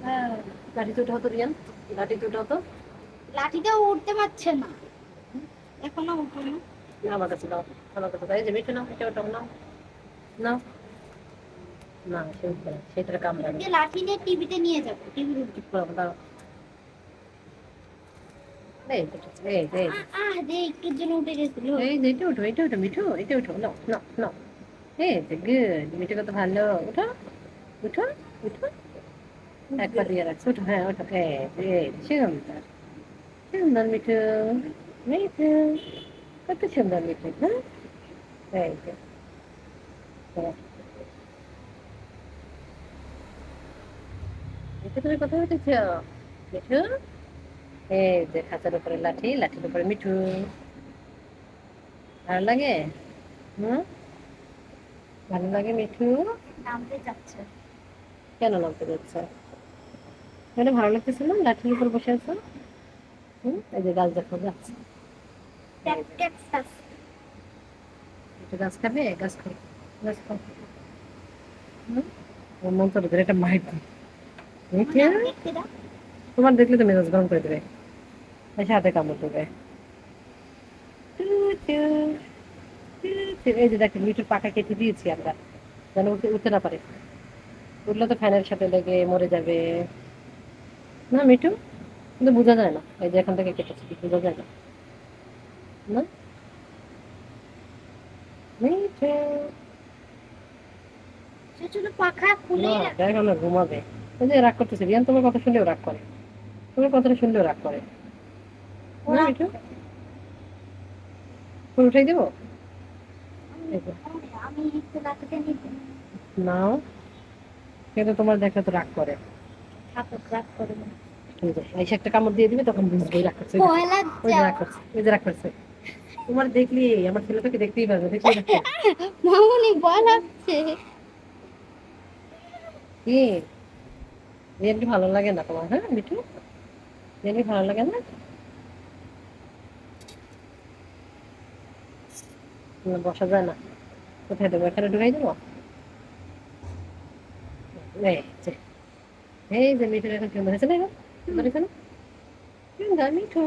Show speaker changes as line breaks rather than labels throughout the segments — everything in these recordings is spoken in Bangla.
হ্যাঁ, লাঠিতে উঠাও তো রিয়ান, লাঠিতে উঠাও তো।
লাঠিটাও উঠতে পারছে না, এখনো উঠে না।
না, আমার কাছে দাও, আমার কাছে দাও। এই যে মিঠু নাও, এটা ওটাও নাও, নাও। না, সে উঠবে না, সেটার কামড়াবে।
যে লাঠি নিয়ে টিভিতে নিয়ে যাবো, টিভির উপরে।
চুপ করো, দাও। এই তো ঠিক আছে, এই যে, এই যে।
যে একটুর জন্য উঠে গেছিল।
এই যে এটা উঠো, এটা উঠো মিঠু, এটা উঠো, নাও নাও নাও। এই যে গুড, মিঠু কত ভালো। উঠো, উঠো, উঠো। এক পা দিয়ে রাখছো, উঠো, হ্যাঁ ওঠো। এই সুন্দর, সুন্দর মিঠু, মিঠু, কত সুন্দর মিঠু, হ্যাঁ। এই যে, হ্যাঁ। মিঠু তুমি কোথায় উঠেছ মিঠু? এই যে খাঁচার উপরে লাঠি, লাঠির উপরে মিঠু। ভালো লাগে? হুম, ভালো লাগে মিঠু?
নামতে যাচ্ছে।
কেন নামতে যাচ্ছে? মানে ভালো লাগতেছে না লাঠির উপর বসে আছো? এই যে গাছ দেখো, গাছ। এই যে,
ক্যাকটাস।
একটু গাছ খাবে, গাছ খাও, গাছ খাও। ওর মন তো ধরে একটা মাইর দিই। মিঠু,
দেখতে দাও।
তোমার দেখলে তো মেজাজ গরম করে দেবে, এসে হাতে কামড় দেবে। টু, টু, টু, টু। এই যে দেখেন মিঠুর পাখা কেটে দিয়েছি আমরা, যেন উঠতে উঠতে না পারে। উঠলে তো ফ্যানের সাথে লেগে মরে যাবে। না মিঠু, কিন্তু বোঝা যায় না, এই যে এখান থেকে কেটেছি, বোঝা যায় না। না মিঠু,
ছোট ছোট পাখা
না
খুলেই রাখে।
দেখো না ঘুমাবে। ওই যে রাগ করতেছে, রিয়ান তোমার কথা শুনলেও রাগ করে, তোমার কথাটা শুনলেও রাগ করে। না
ওরা
মিঠু, ফুল উঠাই দেবো? এই যে,
আমি একটু লাঠিটা নিতে
নাও। কিন্তু তোমার দেখলে তো রাগ করে।
থাকুক, রাগ করে না।
এই যে এসে একটা কামড় দিয়ে দিবে, তখন বুঝবে রাগ করছে। ওই
ভয়
দেখো, ওই
লাগছে
যে রাগ
আমার।
করছে, ওই যে রাগ করছে। তোমার দেখলি, আমার ছেলেটাকে দেখতেই পারবে, দেখলেই রাগ করবে।
মামুনি ভয় লাগছে।
কি রিয়ানকে ভালো লাগে না তোমার? হ্যাঁ মিঠু, রিয়ানকে ভালো লাগে না? না, বসা যায় না। কোথায় দেবো, এখানে ঢুকাই দেবো? এই যে, এই যে মিঠুর এখন সুন্দর হয়েছে না, এখন সুন্দর হয়েছে না? সুন্দর মিঠু।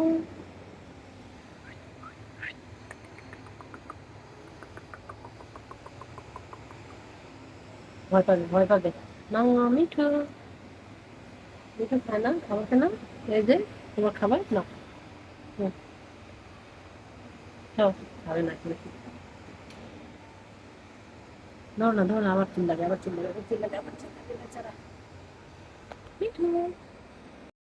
ভয় পাবে, ভয় পাবে। না মিঠু, মিঠু খায় না, খাবার খায় না। এই যে তোমার খাবার না, খাও। খাবে না, খাবে না। ধরো না, ধরো না, আবার চিল্লাবে, আবার চিল্লাবে, আবার চিল্লাবে, আবার চিল্লাবে বেচারা মিঠু।